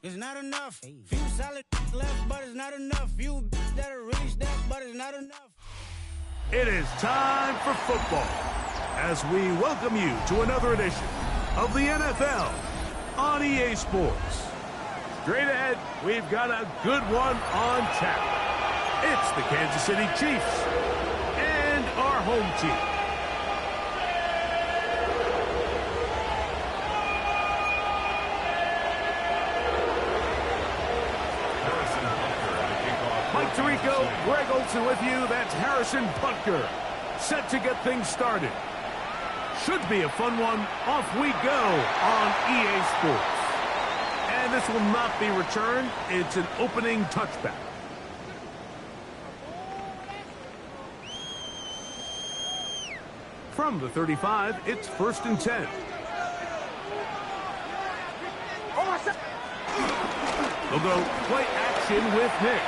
It's not enough. Few solid left, but it's not enough. Few that'll really step, but it's not enough. It is time for football as we welcome you to another edition of the NFL on EA Sports. Straight ahead, we've got a good one on tap. It's the Kansas City Chiefs and our home team. Tirico, Greg Olsen with you. That's Harrison Butker. Set to get things started. Should be a fun one. Off we go on EA Sports. And this will not be returned. It's an opening touchback. From the 35, it's 1st and 10. They'll go play action with Nix.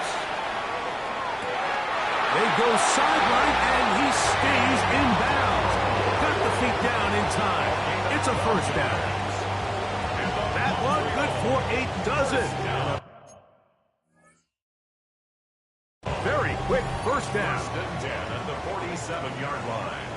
They go sideline, and he stays in bounds. Got the feet down in time. It's a first down. That one good for 8 dozen. Very quick first down. 1st and 10 at the 47-yard line.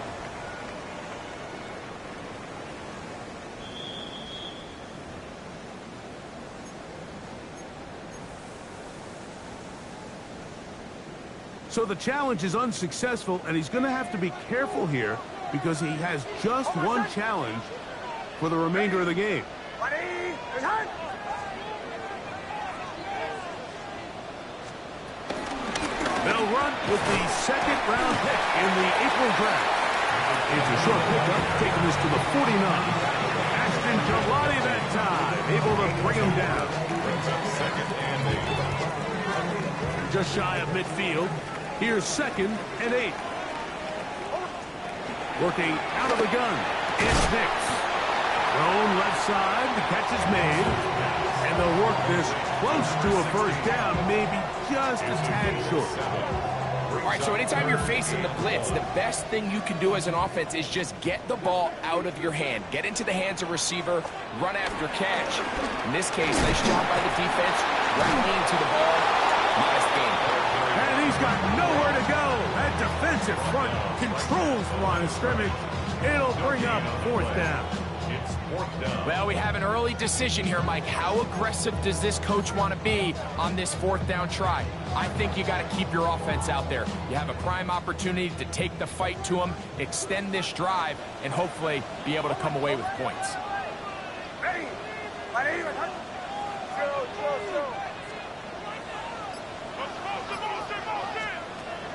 So the challenge is unsuccessful, and he's going to have to be careful here because he has just one challenge for the remainder of the game. They'll run with the 2nd-round pick in the April draft. It's a short pickup, taking this to the 49. Ashton Jalati that time, able to bring him down. Just shy of midfield. Here's 2nd and 8. Working out of the gun is Nix. Thrown left side. The catch is made. And they'll work this close to a first down, maybe just a tad short. All right, so anytime you're facing the blitz, the best thing you can do as an offense is just get the ball out of your hand. Get into the hands of receiver, run after catch. In this case, nice job by the defense, rallying to the ball. Modest game. And he's got nowhere to go. That defensive front controls the line of scrimmage. It'll bring up 4th down. It's 4th down. Well, we have an early decision here, Mike. How aggressive does this coach want to be on this 4th down try? I think you got to keep your offense out there. You have a prime opportunity to take the fight to him, extend this drive, and hopefully be able to come away with points.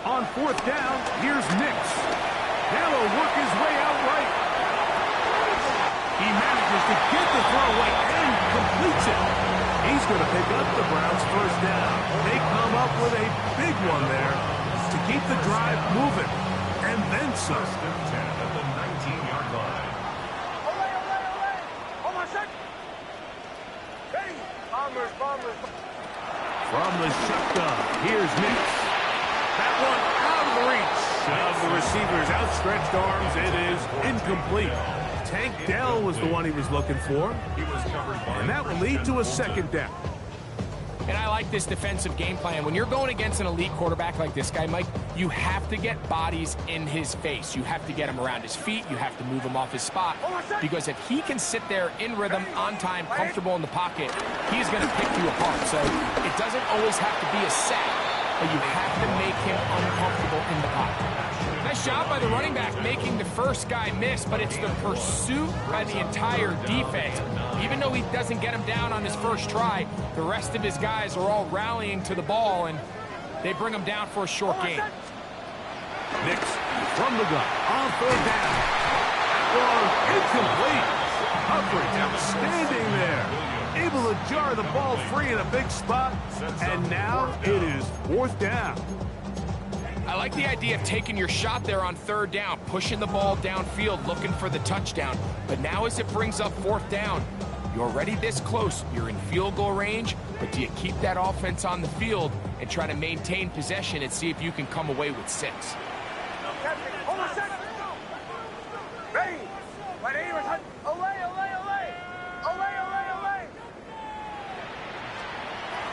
On 4th down, here's Nix. He'll work his way out right. He manages to get the throw away and completes it. He's going to pick up the Browns' 1st down. They come up with a big one there to keep the drive moving. And then some. 1st and 10 at the 19-yard line. From the shotgun, here's Nix. That one out of the reach of the receiver's outstretched arms. It is incomplete. Tank Dell was the one he was looking for. And that will lead to a 2nd down. And I like this defensive game plan. When you're going against an elite quarterback like this guy, Mike, you have to get bodies in his face. You have to get him around his feet. You have to move him off his spot. Because if he can sit there in rhythm, on time, comfortable in the pocket, he's going to pick you apart. So it doesn't always have to be a sack, but you have to make him uncomfortable in the pocket. Nice job by the running back making the first guy miss, but it's the pursuit by the entire defense. Even though he doesn't get him down on his first try, the rest of his guys are all rallying to the ball, and they bring him down for a short gain. Nix from the gun on 3rd down. That one incomplete. Coverage outstanding there. Able to jar the ball free in a big spot, and now it is 4th down. I like the idea of taking your shot there on 3rd down, pushing the ball downfield, looking for the touchdown. But now as it brings up 4th down, you're already this close. You're in field goal range, but do you keep that offense on the field and try to maintain possession and see if you can come away with 6?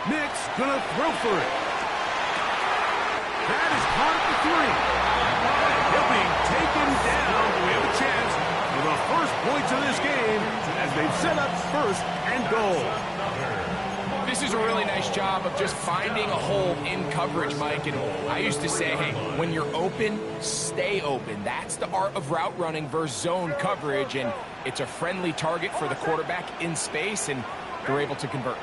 Nick's gonna throw for it. That is caught at the 3. He'll be taken down. We have a chance for the first points of this game as they've set up first and goal. This is a really nice job of just finding a hole in coverage, Mike. And I used to say, hey, when you're open, stay open. That's the art of route running versus zone coverage. And it's a friendly target for the quarterback in space, and they're able to convert.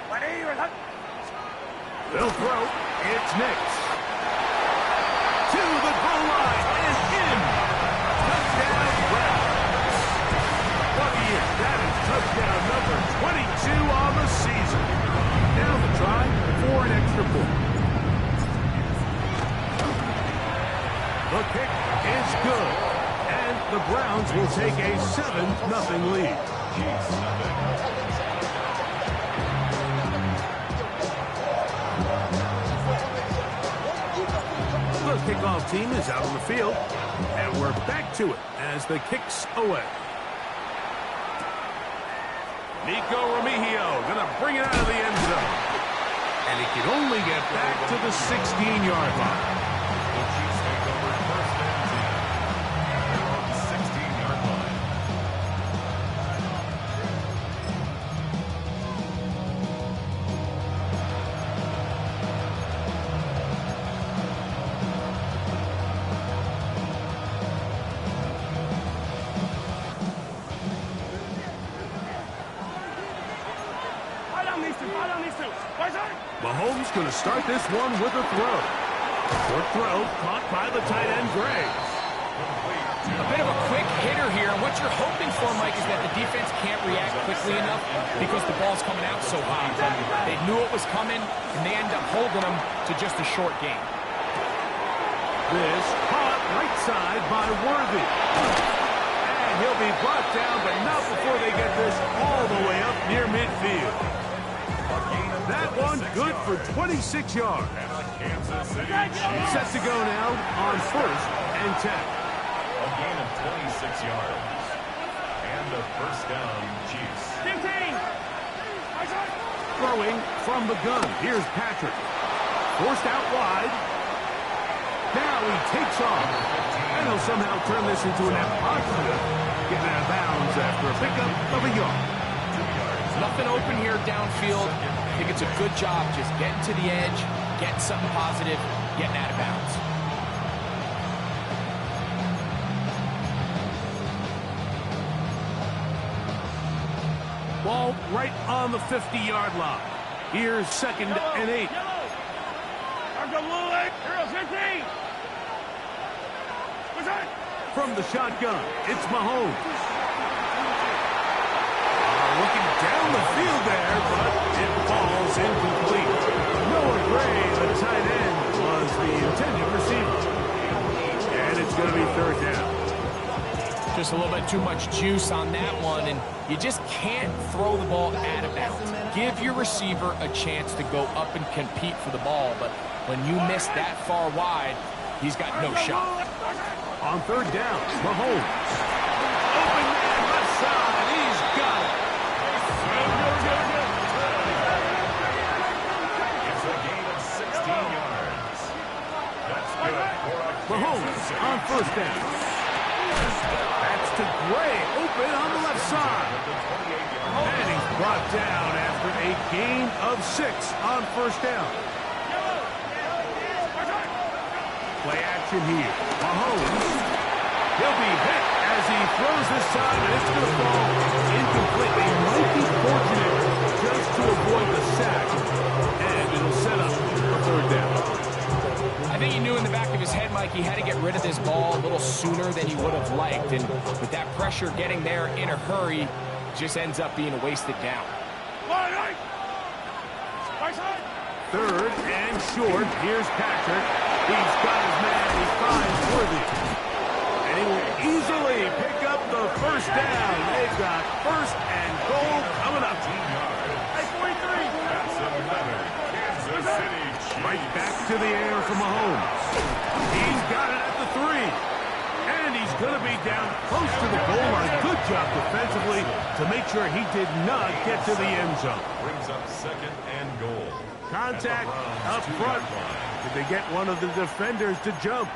They'll throw. It's Nick's. To the goal line and in. Touchdown, Browns. What a year. That is touchdown number 22 on the season. Now the try for an extra point. The kick is good. And the Browns will take a 7-0 lead. The kickoff team is out on the field. And we're back to it as the kick's away. Nico Remigio going to bring it out of the end zone. And he can only get back to the 16-yard line. The Chiefs take over first and 10. They're on the 16-yard line. Mahomes going to start this one with a throw. Short throw caught by the tight end, Gray. A bit of a quick hitter here. And what you're hoping for, Mike, is that the defense can't react quickly enough because the ball's coming out so high. They knew it was coming, and they end up holding them to just a short game. This caught right side by Worthy. And he'll be brought down, but not before they get this all the way up near midfield. That one good for 26 yards. Set to go now on first and 10. A gain of 26 yards. And a first down, Chiefs. 15. Throwing from the gun. Here's Patrick. Forced out wide. Now he takes off. And he'll somehow turn this into a net positive. Getting out of bounds after a pickup of a yard. Nothing open here downfield. I think it's a good job just getting to the edge, getting something positive, getting out of bounds. Ball right on the 50-yard line. Here's second and 8. From the shotgun, it's Mahomes. Looking down the field there, but it falls incomplete. Noah Gray, the tight end, was the intended receiver. And it's going to be third down. Just a little bit too much juice on that one, and you just can't throw the ball out of bounds. Give your receiver a chance to go up and compete for the ball, but when you miss that far wide, he's got no shot. On third down, Mahomes. Open man left side, he's got it. It's a gain of 16 yards. That's good for a Mahomes on first down. That's to Gray, open on the left side. And he's brought down after a gain of 6 on first down. Play action here. Mahomes. He'll be hit as he throws this time, and it's going to fall incomplete. They might be fortunate just to avoid the sack, and it'll set up a third down. I think he knew in the back of his head, Mike, he had to get rid of this ball a little sooner than he would have liked, and with that pressure getting there in a hurry, it just ends up being a wasted down. Third and short. Here's Patrick. He's got his man. He finds Worthy. And he will easily pick up the first down. They've got first and goal coming up. That's another Kansas City Chiefs. Right back to the air for Mahomes. He's got it at the 3. And he's going to be down close to the goal line. Good job defensively to make sure he did not get to the end zone. Brings up second and goal. Contact up front. Did they get one of the defenders to jump?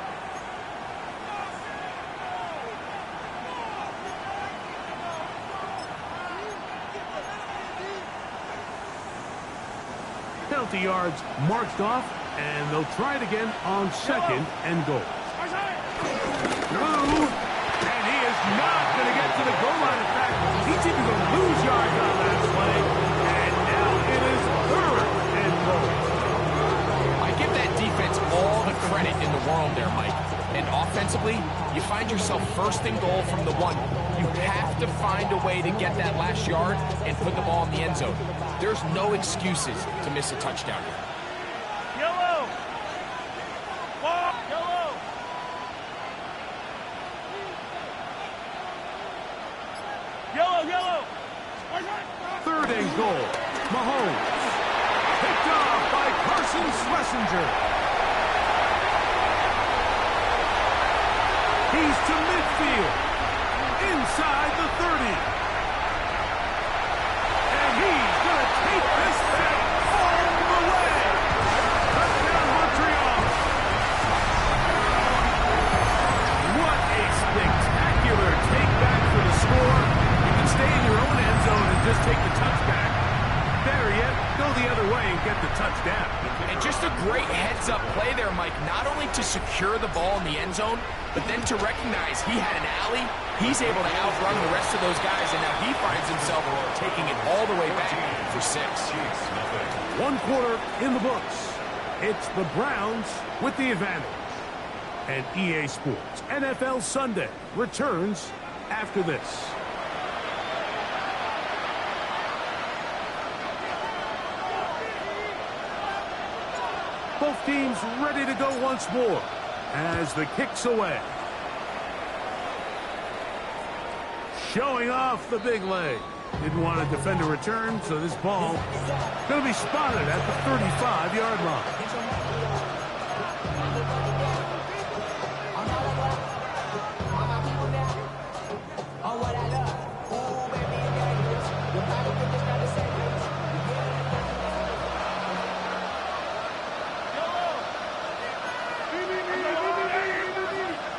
Penalty yards marked off, and they'll try it again on second and goal. Through, and he is not going to get to the goal line. In fact, he's even going to lose yards on that play, and now it is third and goal. I give that defense all the credit in the world there, Mike. And offensively, you find yourself first and goal from the 1. You have to find a way to get that last yard and put the ball in the end zone. There's no excuses to miss a touchdown here. Yellow! Ball! Yellow! Yellow, yellow! Third and goal. Mahomes. Picked off by Carson Schlesinger. He's to midfield. Inside the 30. And he's going to take this thing all the way. Touchdown, Montreal. What a spectacular take back for the score. You can stay in your own end zone and just take the touchback. Better yet, go the other way and get the touchdown. And just a great heads-up play there, Mike, not only to secure the ball in the end zone, but then to recognize he had an alley. He's able to outrun the rest of those guys, and now he finds himself taking it all the way back for 6. 1 quarter in the books. It's the Browns with the advantage. And EA Sports NFL Sunday returns after this. Both teams ready to go once more as the kick's away. Showing off the big leg. Didn't want to defend a return, so this ball going to be spotted at the 35-yard line.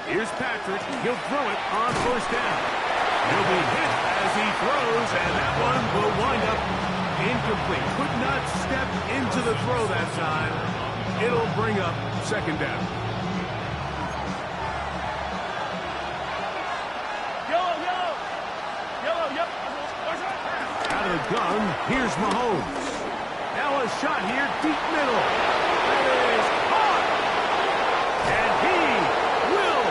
Here's Patrick. He'll throw it on first down. He'll be hit as he throws, and that one will wind up incomplete. Could not step into the throw that time. It'll bring up second down. Yellow. Out of the gun, here's Mahomes. Now a shot here, deep middle. That is caught. And he will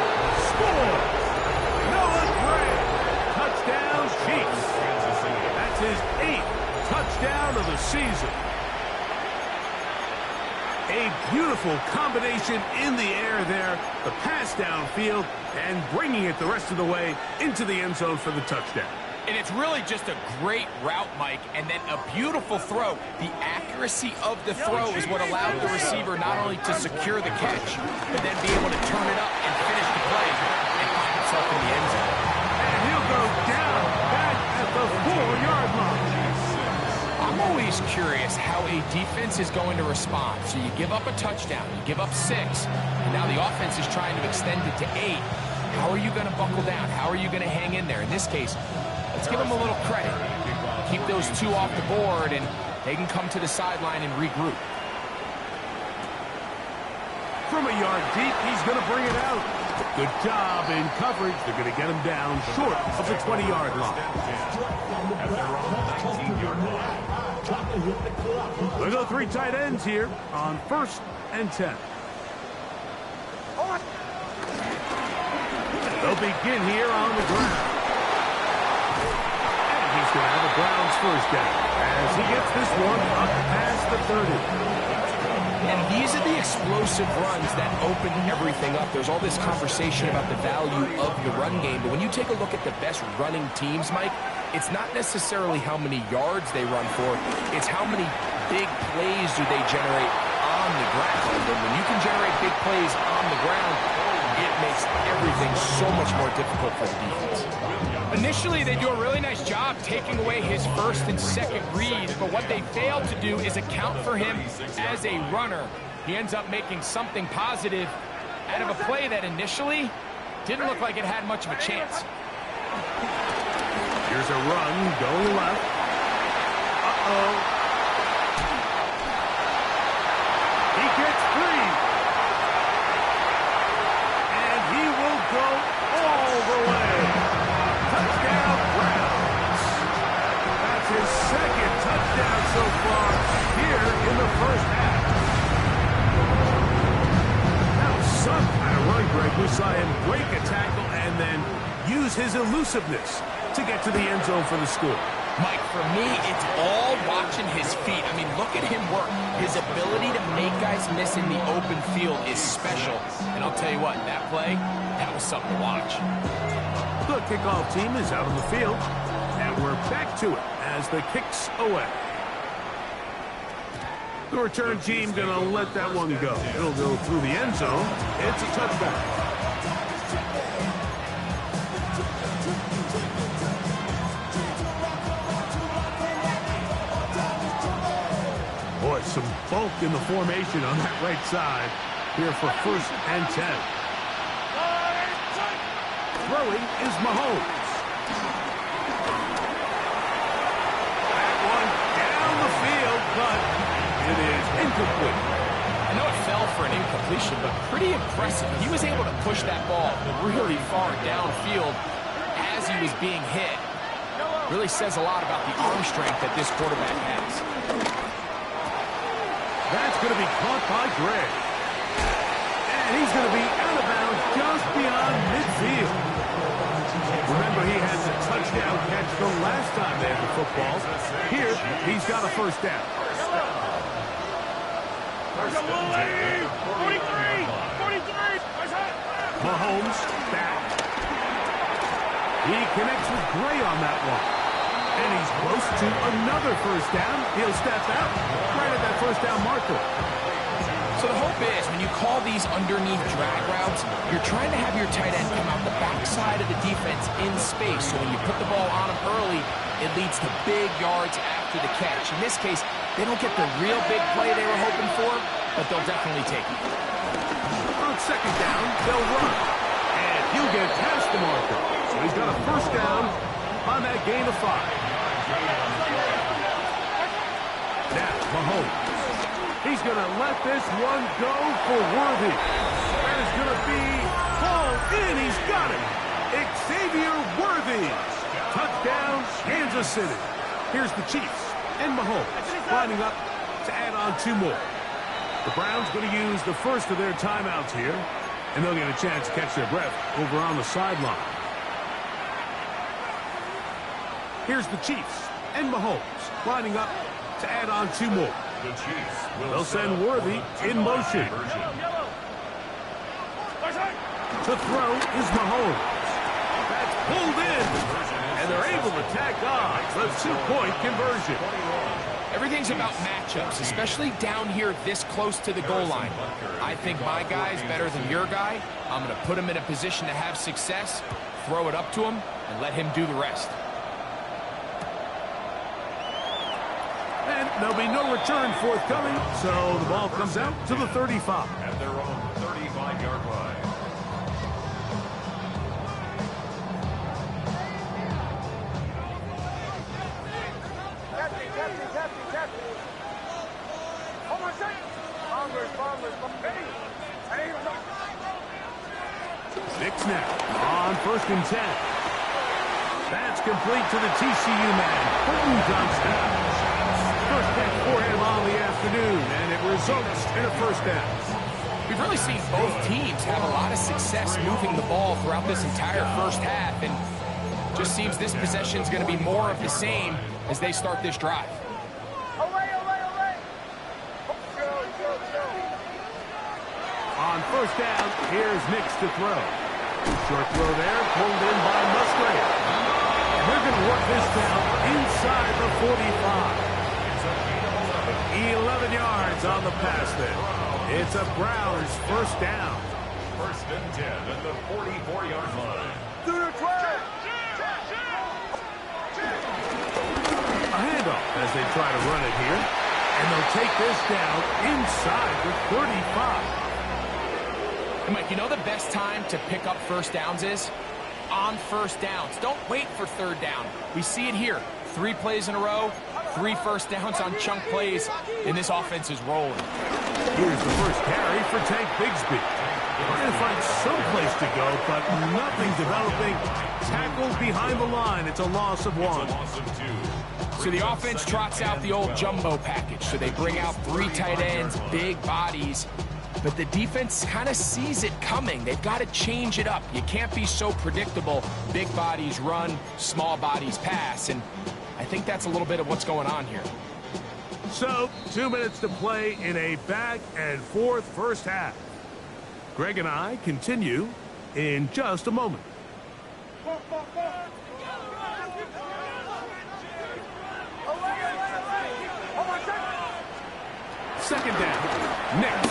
score. Noah Gray. Touchdown, Chiefs. That's his 8th touchdown of the season. A beautiful combination in the air there. The pass downfield and bringing it the rest of the way into the end zone for the touchdown. And it's really just a great route, Mike, and then a beautiful throw. The accuracy of the throw is what allowed the receiver not only to secure the catch, but then be able to turn it up and finish the play and find himself in the end zone. And he'll go down back at the 4-yard line. I'm always curious how a defense is going to respond. So you give up a touchdown, you give up 6, and now the offense is trying to extend it to 8. How are you going to buckle down? How are you going to hang in there? In this case, let's give them a little credit. Keep those 2 off the board, and they can come to the sideline and regroup. From a yard deep, he's going to bring it out. Good job in coverage. They're going to get him down short of the 20-yard line. We'll go 3 tight ends here on 1st and 10. They'll begin here on the ground. And he's going to have a Browns first down as he gets this one up past the 30. And these are the explosive runs that open everything up. There's all this conversation about the value of the run game, but when you take a look at the best running teams, Mike, it's not necessarily how many yards they run for, it's how many big plays do they generate on the ground. And when you can generate big plays on the ground, it it makes everything so much more difficult for the defense. Initially, they do a really nice job taking away his first and second reads, but what they fail to do is account for him as a runner. He ends up making something positive out of a play that initially didn't look like it had much of a chance. Here's a run going left. Uh-oh. He gets free. And he will go all the way. Touchdown, Browns. That's his second touchdown so far here in the first half. That was some kind of run break. We saw him break a tackle and then use his elusiveness to get to the end zone for the score. Mike, for me, it's all watching his feet. I mean, look at him work. His ability to make guys miss in the open field is special. And I'll tell you what, that play, that was something to watch. The kickoff team is out on the field, and we're back to it as the kick's away. The return team going to let that one go. It'll go through the end zone. It's a touchback. Boy, some bulk in the formation on that right side here for 1st and 10. Throwing is Mahomes. That one down the field, but it is incomplete. I know it fell for an incompletion, but pretty impressive. He was able to push that ball really far downfield as he was being hit. Really says a lot about the arm strength that this quarterback has. That's going to be caught by Gray. And he's going to be out of bounds just beyond midfield. Remember, he had the touchdown catch the last time they had the football. Here, he's got a first down. Mahomes back. He connects with Gray on that one. And he's close to another first down. He'll step out right at that first down marker. So the hope is when you call these underneath drag routes, you're trying to have your tight end come out the backside of the defense in space. So when you put the ball on him early, it leads to big yards after the catch. In this case, they don't get the real big play they were hoping for, but they'll definitely take it. On second down, they'll run. And he'll get past the marker. So he's got a first down on that gain of 5. Now, Mahomes. He's going to let this one go for Worthy. That is going to be hauled in. He's got it. Xavier Worthy. Touchdown, Kansas City. Here's the Chiefs and Mahomes lining up to add on 2 more. The Browns going to use the first of their timeouts here, and they'll get a chance to catch their breath over on the sideline. Here's the Chiefs and Mahomes lining up to add on 2 more. They'll send Worthy in motion. To throw is Mahomes. That's pulled in. And they're able to tack on the 2-point conversion. Everything's about matchups, especially down here this close to the goal line. I think my guy's better than your guy. I'm going to put him in a position to have success, throw it up to him, and let him do the rest. And there'll be no return forthcoming, so the ball comes out to the 35. At their own 35-yard line. Nick snap on 1st and 10. That's complete to the TCU man. Burton Johnstown. First catch for him on the afternoon, and it results in a first down. We've really seen both teams have a lot of success moving the ball throughout this entire first half, and just seems this possession is going to be more of the same as they start this drive. On first down, here's Nix to throw. Short throw there, pulled in by Musgrave. They're going to work this down inside the 45. 11 yards on the pass there. It's a Browns first down. First and 10 at the 44-yard line. A handoff as they try to run it here. And they'll take this down inside the 35. And Mike, you know the best time to pick up first downs is? On first downs. Don't wait for third down. We see it here. 3 plays in a row, 3 first downs on chunk plays, and this offense is rolling. Here's the first carry for Tank Bigsby. Trying to find some place to go, but nothing developing. Tackled behind the line. It's a loss of 1. So the offense trots out the old jumbo package. So they bring out 3 tight ends, big bodies. But the defense kind of sees it coming. They've got to change it up. You can't be so predictable. Big bodies run, small bodies pass. And I think that's a little bit of what's going on here. So, 2 minutes to play in a back-and-forth first half. Greg and I continue in just a moment. Second down. Nix.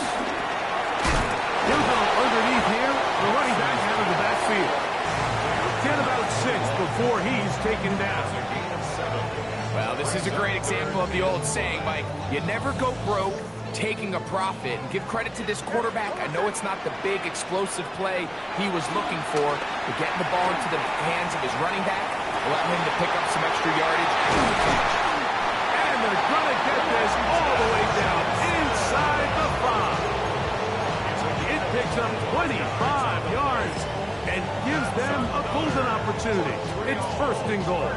He'll go underneath here. The running back out of the backfield. Get about 6 before he's taken down. Well, this is a great example of the old saying, Mike. You never go broke taking a profit. And give credit to this quarterback. I know it's not the big explosive play he was looking for, but getting the ball into the hands of his running back, allowing him to pick up some extra yardage. And they're going to get this all the way down inside the 5. It picks up 25 yards and gives them a golden opportunity. It's first and goal.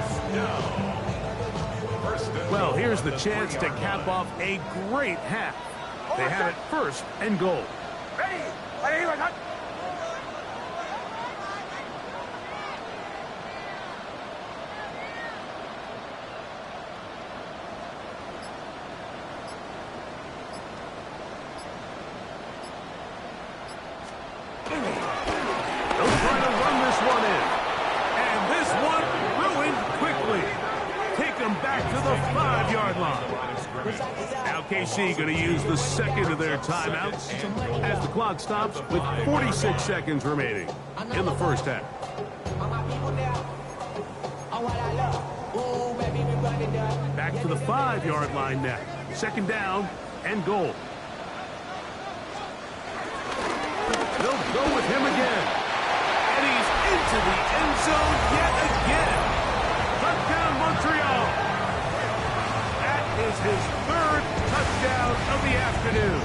Well, here's the chance to cap off a great half. They have it first and goal. They'll try to run this one in. And this one ruined quickly. Take them back to the 5-yard line. Now KC going to use the second of their timeouts as the clock stops with 46 seconds remaining in the first half. Back to the 5-yard line now. Second down and goal. They'll go with him again. And he's into the end zone yet again. Touchdown, Montreal. That is his 3rd touchdown of the afternoon.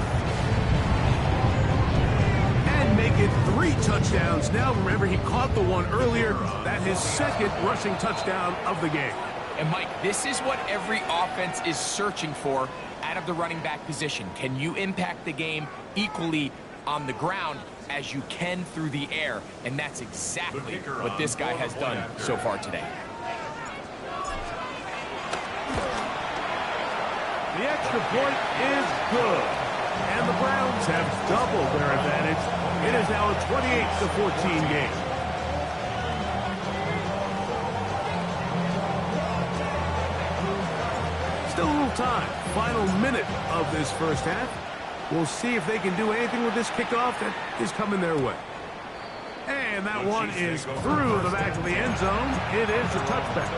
And make it 3 touchdowns now. Remember, he caught the one earlier. That's his 2nd rushing touchdown of the game. And Mike, this is what every offense is searching for out of the running back position. Can you impact the game equally on the ground as you can through the air? And that's exactly what this guy has done so far today. The extra point is good. And the Browns have doubled their advantage. It is now a 28-14 game. Still a little time. Final minute of this first half. We'll see if they can do anything with this kickoff that is coming their way. And that one is through the back of the end zone. It is a touchback.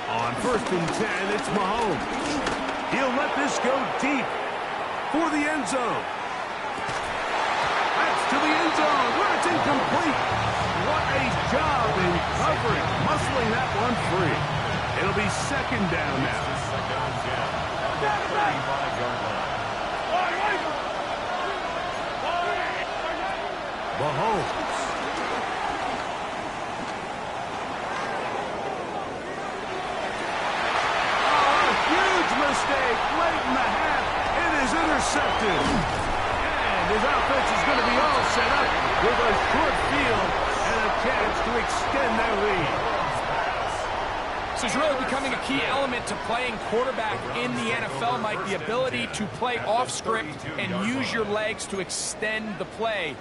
On first and 10, it's Mahomes. He'll let this go deep for the end zone. That's to the end zone where it's incomplete. What a job in covering, muscling that one free. It'll be second down now. Mahomes. Mistake late in the half. It is intercepted. And his offense is going to be all set up with a short field and a chance to extend their lead. So it's really becoming a key element to playing quarterback in the NFL, Mike, the ability to play off script and use your legs to extend the play.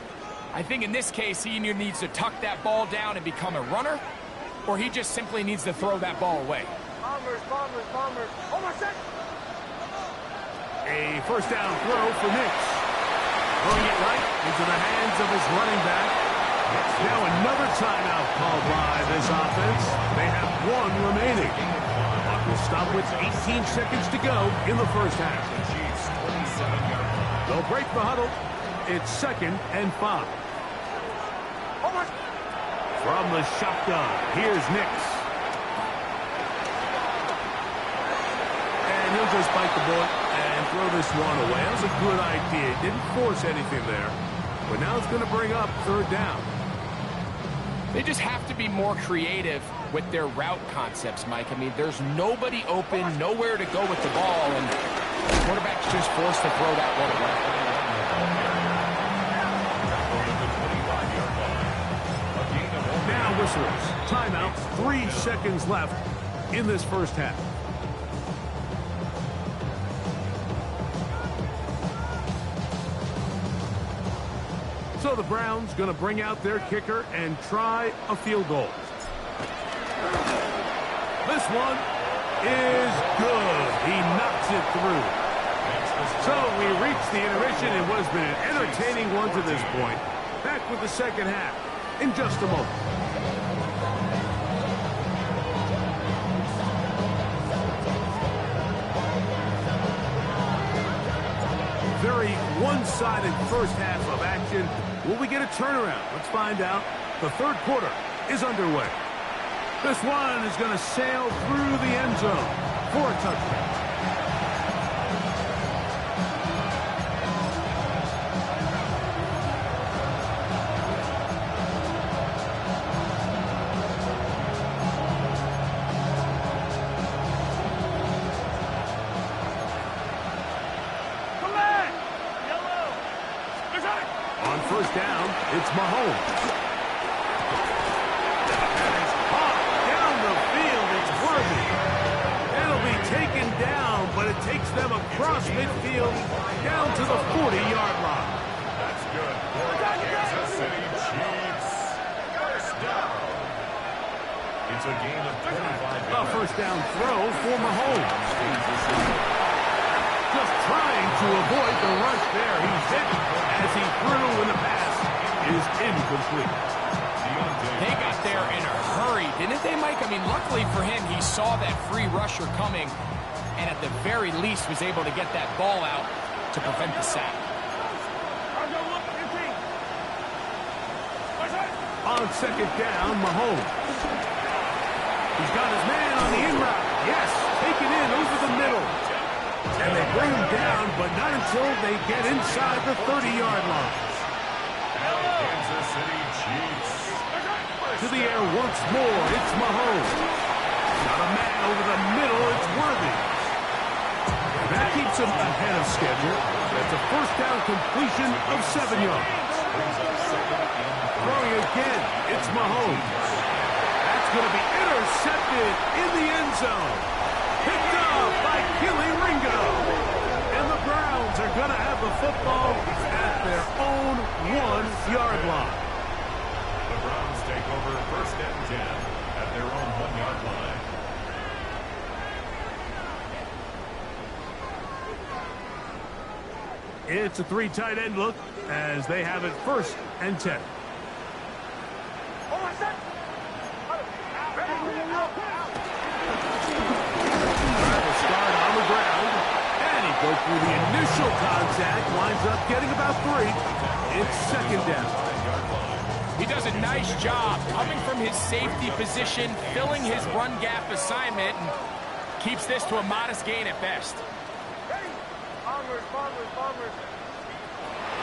I think in this case, he either needs to tuck that ball down and become a runner, or he just simply needs to throw that ball away. Bombers, bombers, bombers. Oh, my set. A first down throw for Nix. Throwing it right into the hands of his running back. Now another timeout called by this offense. They have one remaining. Clock will stop with 18 seconds to go in the first half. They'll break the huddle. It's 2nd and 5. From the shotgun, here's Nix. And he'll just bite the bullet and throw this one away. That was a good idea. Didn't force anything there. But now it's going to bring up 3rd down. They just have to be more creative with their route concepts, Mike. I mean, there's nobody open, nowhere to go with the ball, and the quarterback's just forced to throw that one away. Now whistles. Timeout. 3 seconds left in this first half. So the Browns going to bring out their kicker and try a field goal. This one is good. He knocks it through. So we reach the intermission in what has been an entertaining one to this point. Back with the second half in just a moment. Very one-sided first half of action. Will we get a turnaround? Let's find out. The 3rd quarter is underway. This one is going to sail through the end zone for a touchdown. On first down, it's Mahomes. Hot down the field, it's Worthy. It'll be taken down, but it takes them across midfield down to the 40-yard line. That's good for the Kansas City Chiefs. First down. It's a gain of 25 yards. A first down throw for Mahomes. Just trying to avoid the rush there. He's hit as he threw, and the pass is incomplete. They got there in a hurry, didn't they, Mike? I mean, luckily for him, he saw that free rusher coming, and at the very least was able to get that ball out to prevent the sack. On second down, Mahomes. He's got his man on the in route. Yes, taken in over the middle. And they bring him down, but not until they get inside the 30-yard line. Kansas City Chiefs. To the air once more, it's Mahomes. Got a man over the middle, it's Worthy. That keeps him ahead of schedule. That's a first down completion of 7 yards. Throwing again, it's Mahomes. That's going to be intercepted in the end zone. Picked up by Gilly Ringo. And the Browns are going to have the football at their own 1-yard line. The Browns take over 1st and 10 at their own 1-yard line. It's a 3 tight end look as they have it 1st and 10. Start on the ground, and he goes through the initial contact, winds up getting about 3. It's 2nd down. He does a nice job coming from his safety position, filling his run gap assignment, and keeps this to a modest gain at best. Bombers, bombers, bombers.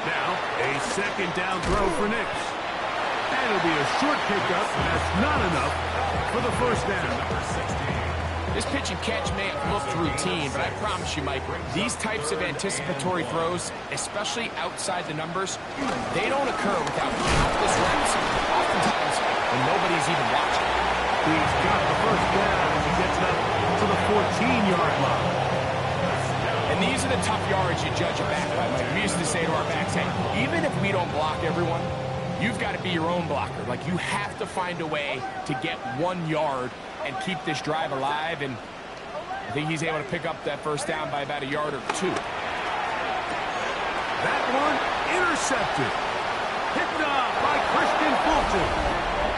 Now, a 2nd down throw for Nix. And it'll be a short pickup. That's not enough for the 1st down. This pitch and catch may have looked routine, but I promise you, Mike, these types of anticipatory throws, especially outside the numbers, they don't occur without countless reps, oftentimes when nobody's even watching. He's got the 1st down as he gets it up to the 14-yard line. And these are the tough yards you judge a back by, Mike. We used to say to our backs, hey, even if we don't block everyone, you've got to be your own blocker. Like, you have to find a way to get 1 yard and keep this drive alive, and I think he's able to pick up that first down by about a yard or 2. That one intercepted. Picked up by Christian Fulton.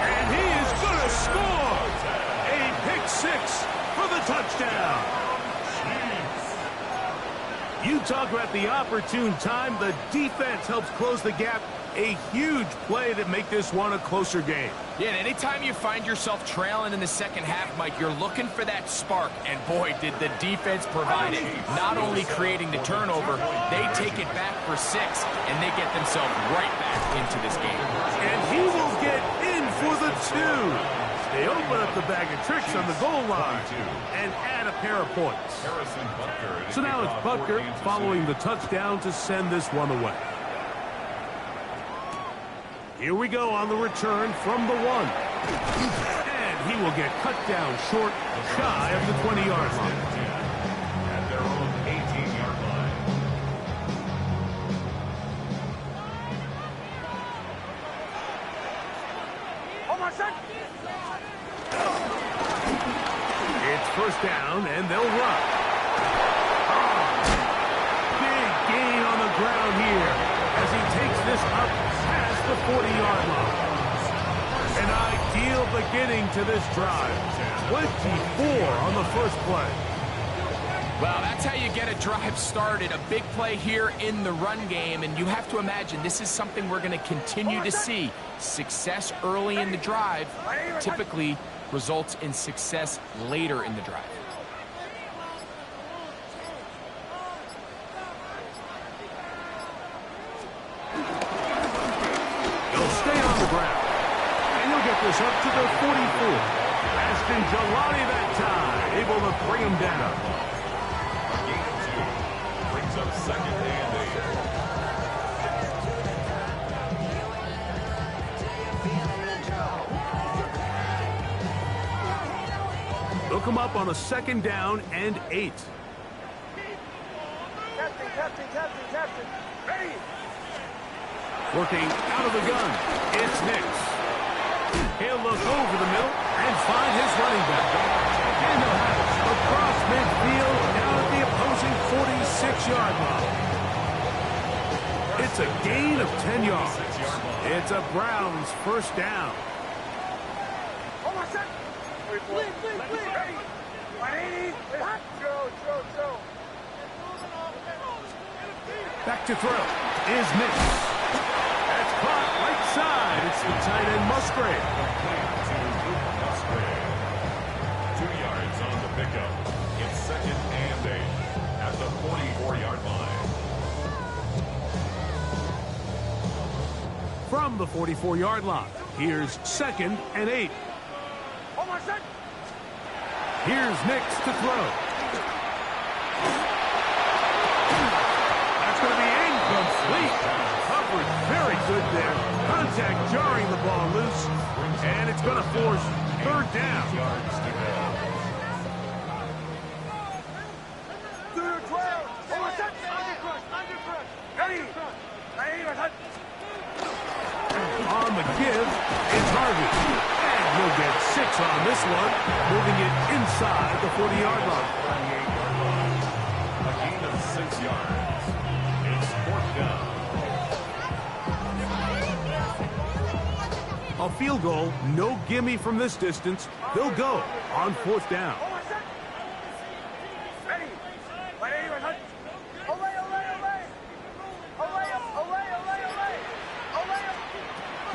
And he is going to score. A pick 6 for the touchdown. You talk about the opportune time. The defense helps close the gap. A huge play to make this one a closer game. Yeah, and anytime you find yourself trailing in the second half, Mike, you're looking for that spark. And boy, did the defense provide it. Not only creating the turnover, they take it back for 6, and they get themselves right back into this game. And he will get in for the 2. They open up the bag of tricks on the goal line and add a pair of points. So now it's Butker following the touchdown to send this one away. Here we go on the return from the 1. And he will get cut down short, shy of the 20-yard line. At their own 18-yard line. It's first down, and they'll run. Big gain on the ground here as he takes this up past the 40-yard line. An ideal beginning to this drive. 24 on the first play. Well, that's how you get a drive started. A big play here in the run game, and you have to imagine this is something we're going to continue to see. Success early in the drive typically results in success later in the drive. He'll stay on the ground, and he'll get this up to the 44. Ashton Jelani that time, able to bring him down. Gain of 2 brings up second and 8. Look him up on a second down and 8. Captain. Ready. Working out of the gun, it's Nix. He'll look over the middle and find his running back. And he'll have it across midfield down at the opposing 46-yard line. It's a gain of 10 yards. It's a Browns first down. Back to throw is Nix. That's caught right side. It's the tight end Musgrave. Musgrave. 2 yards on the pickup. It's second and 8 at the 44-yard line. From the 44-yard line, here's second and 8. Here's Nix to throw. That's going to be incomplete. Coverage very good there. Contact jarring the ball loose. And it's going to force third down. On the give, it's Harvey. And he'll get 6 on this one, moving it inside the 40-yard line. A gain of 6 yards. It's fourth down. A field goal, no gimme from this distance. They'll go on fourth down.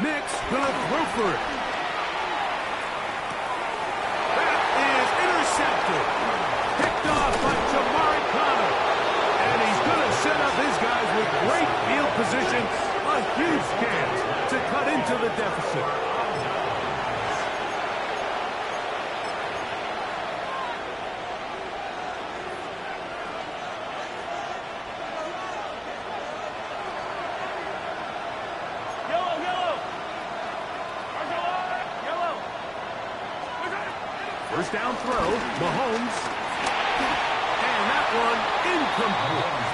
Nix gonna throw for it. That is intercepted. Picked off by Jamari Connor. And he's gonna set up his guys with great field position. A huge chance to cut into the deficit. First down throw, Mahomes. And that one incomplete.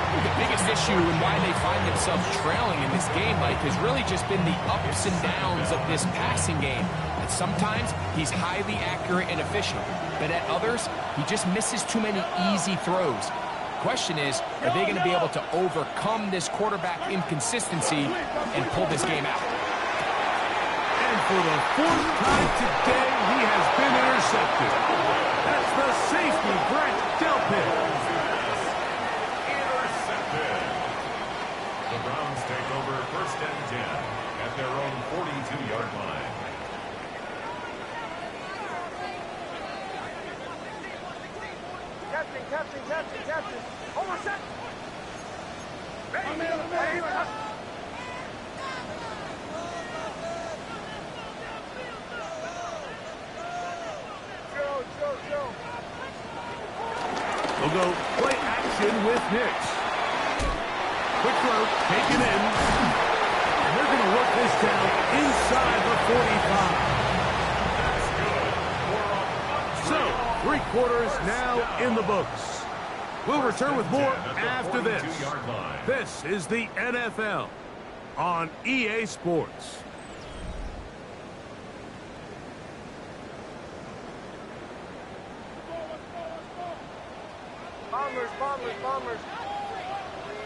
The biggest issue and why they find themselves trailing in this game, Mike, has really just been the ups and downs of this passing game. And sometimes he's highly accurate and efficient, but at others, he just misses too many easy throws. The question is, are they going to be able to overcome this quarterback inconsistency and pull this game out? And for the fourth time today, he has been intercepted. That's the safety, Brett Delpit. Intercepted. The Browns take over 1st and 10 at their own 42-yard line. Captain. Hold on a sec. We'll go play action with Nix. Quick throw, taken in. And they're going to work this down inside the 45. So, 3 quarters now in the books. We'll return with more after this. This is the NFL on EA Sports. Bombers.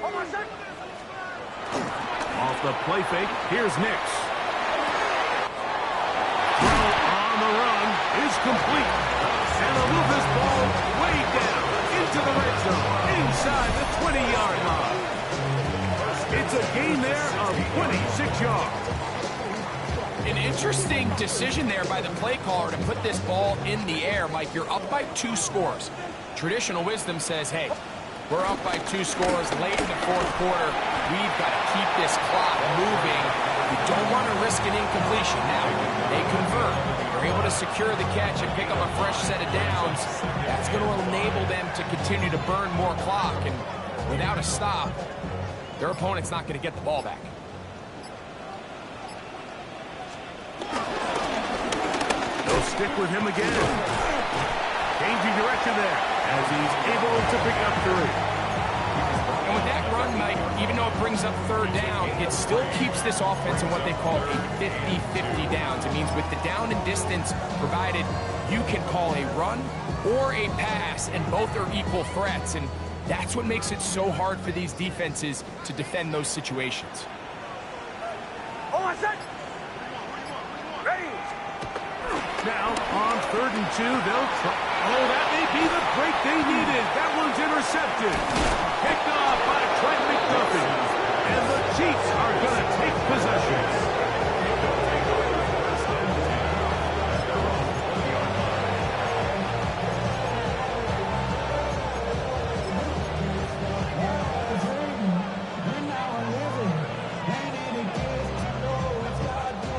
Hold on a sec. Off the play fake, here's Nix. Throw on the run is complete. And they'll move this ball way down into the red zone, inside the 20-yard line. It's a gain there of 26 yards. An interesting decision there by the play caller to put this ball in the air. Mike, you're up by 2 scores. Traditional wisdom says, hey, we're up by 2 scores late in the 4th quarter. We've got to keep this clock moving. We don't want to risk an incompletion. Now, they convert. They're able to secure the catch and pick up a fresh set of downs. That's going to enable them to continue to burn more clock. And without a stop, their opponent's not going to get the ball back. They'll stick with him again. Changing direction there as he's able to pick up 3. And with that run, Mike, even though it brings up 3rd down, it still keeps this offense in what they call a 50-50 downs. It means with the down and distance provided, you can call a run or a pass, and both are equal threats. And that's what makes it so hard for these defenses to defend those situations. Hold on a sec. Ready. Now, on 3rd and 2, they'll try. Oh, that may be the break they needed. That one's intercepted. Picked off by Trent McDuffie. And the Chiefs are going to take possession.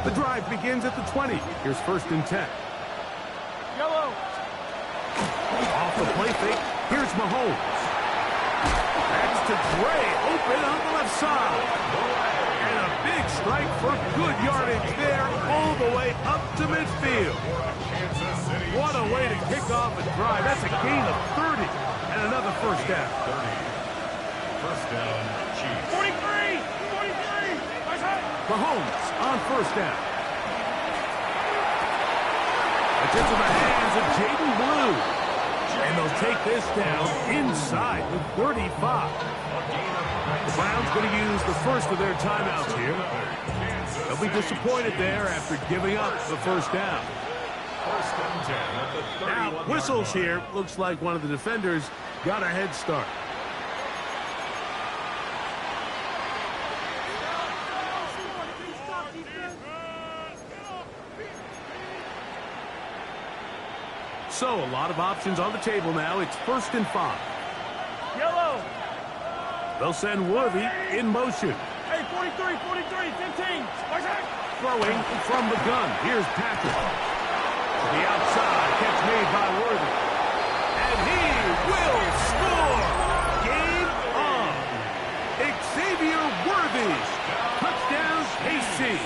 The drive begins at the 20. Here's 1st and 10. Yellow. Off the play fake, here's Mahomes. That's to Gray, open on the left side. And a big strike for good yardage there, all the way up to midfield. What a way to kick off a drive. That's a gain of 30 and another 1st down. 1st down, Chiefs. 43. Mahomes on 1st down. It's into the hands of Jaden Blue. And they'll take this down inside the 35. The Browns going to use the first of their timeouts here. They'll be disappointed there after giving up the 1st down. 1st and 10 at the 31. Now, whistles here. Looks like one of the defenders got a head start. So, a lot of options on the table now. It's 1st and 5. Yellow. They'll send Worthy in motion. Hey, 43, 15. Throwing from the gun. Here's Patrick. To the outside. Catch made by Worthy. And he will score. Game on. Xavier Worthy. Touchdown, KC.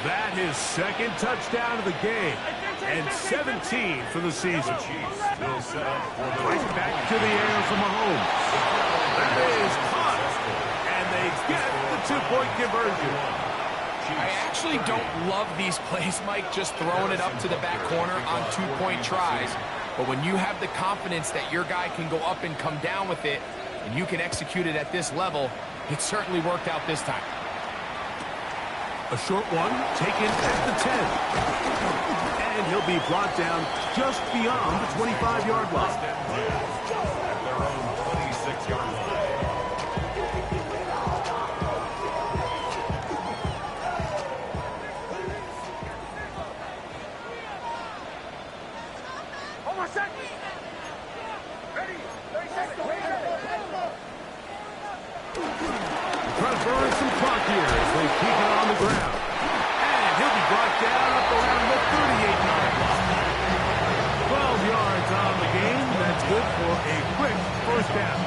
That his 2nd touchdown of the game. And 17 for the season. Chiefs still set up for the right back to the air for Mahomes. That is caught. And they get the two-point conversion. I actually don't love these plays, Mike, just throwing it up to the back corner on two-point tries. But when you have the confidence that your guy can go up and come down with it, and you can execute it at this level, it certainly worked out this time. A short one taken at the 10. And he'll be brought down just beyond the 25-yard line. At their own 26-yard line. Trying to burn some clock here as they keep it on the ground. And he'll be brought down up around the 38-yard line. 12 yards on the game. That's good for a quick first down.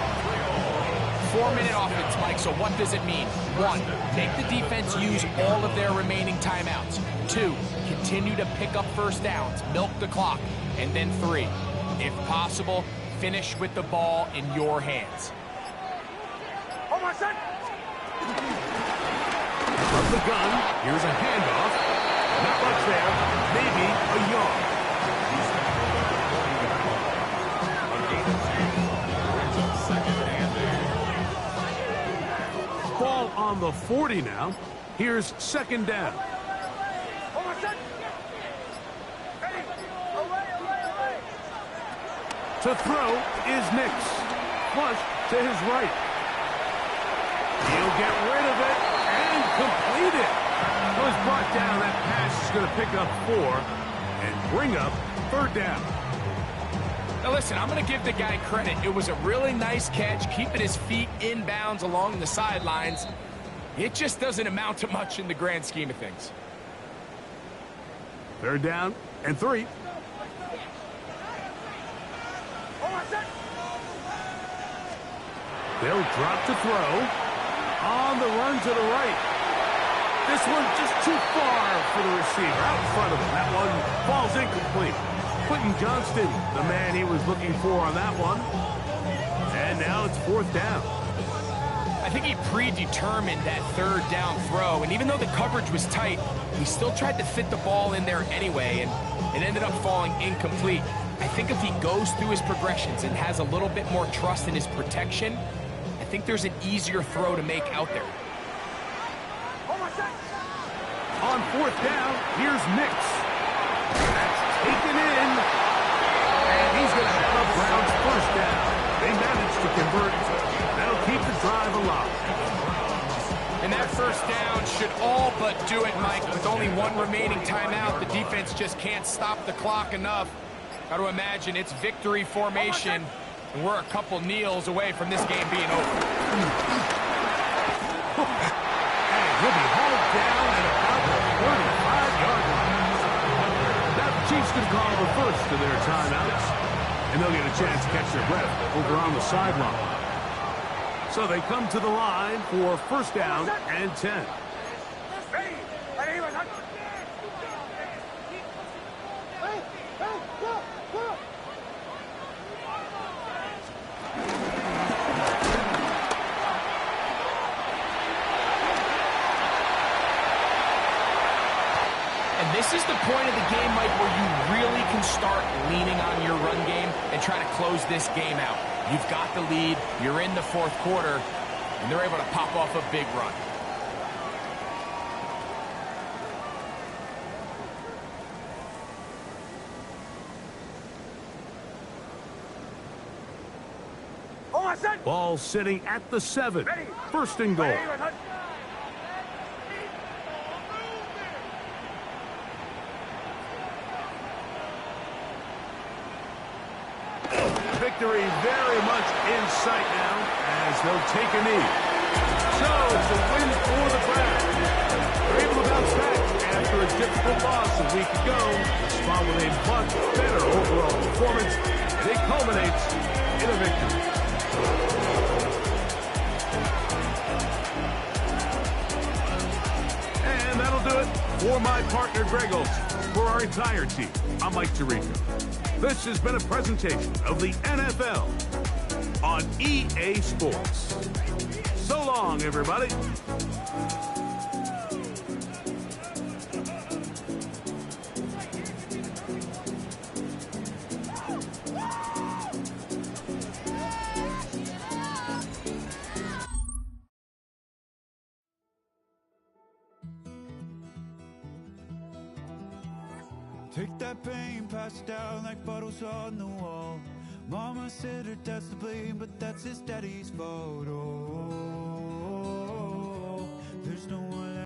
4-minute offense, Mike, so what does it mean? 1, make the defense use all of their remaining timeouts. 2, continue to pick up first downs, milk the clock. And then 3, if possible, finish with the ball in your hands. From the gun, here's a handoff. Not much there, maybe a yard. Ball on the 40 now. Here's second down. To throw is Nix. Flush to his right. He'll get rid of it and complete it. Was brought down. That pass is going to pick up 4 and bring up third down. Now listen, I'm going to give the guy credit. It was a really nice catch, keeping his feet in bounds along the sidelines. It just doesn't amount to much in the grand scheme of things. Third down and 3. They'll drop to throw. On the run to the right. This one just too far for the receiver. Out in front of him. That one falls incomplete. Quentin Johnston, the man he was looking for on that one. And now it's fourth down. I think he predetermined that third down throw, and even though the coverage was tight, he still tried to fit the ball in there anyway, and it ended up falling incomplete. I think if he goes through his progressions and has a little bit more trust in his protection, I think there's an easier throw to make out there. On fourth down, here's Nix. That's taken in. And he's going to have a Browns first down. They managed to convert. That'll keep the drive alive. And that first down should all but do it, Mike. With only one remaining timeout, the defense just can't stop the clock enough. Got to imagine it's victory formation, and we're a couple kneels away from this game being over. And he'll be hauled down at about the 45-yard line. Now the Chiefs can call the first of their timeouts, and they'll get a chance to catch their breath over on the sideline. So they come to the line for first down and 10. And this is the point of the game, Mike, where you really can start leaning on your run game and try to close this game out. You've got the lead, you're in the fourth quarter, and they're able to pop off a big run. Ball sitting at the 7. First and goal. Victory very much in sight now as they'll take a knee. So it's a win for the Browns. They're able to bounce back after a difficult loss a week ago. Respond with a much better overall performance. And it culminates in a victory. And that'll do it for my partner, Greg Olson. For our entire team, I'm Mike Tirico. This has been a presentation of the NFL on EA Sports. So long, everybody. Take that pain, pass it down like bottles on the wall. Mama said her dad's to blame, but that's his daddy's fault. Oh, there's no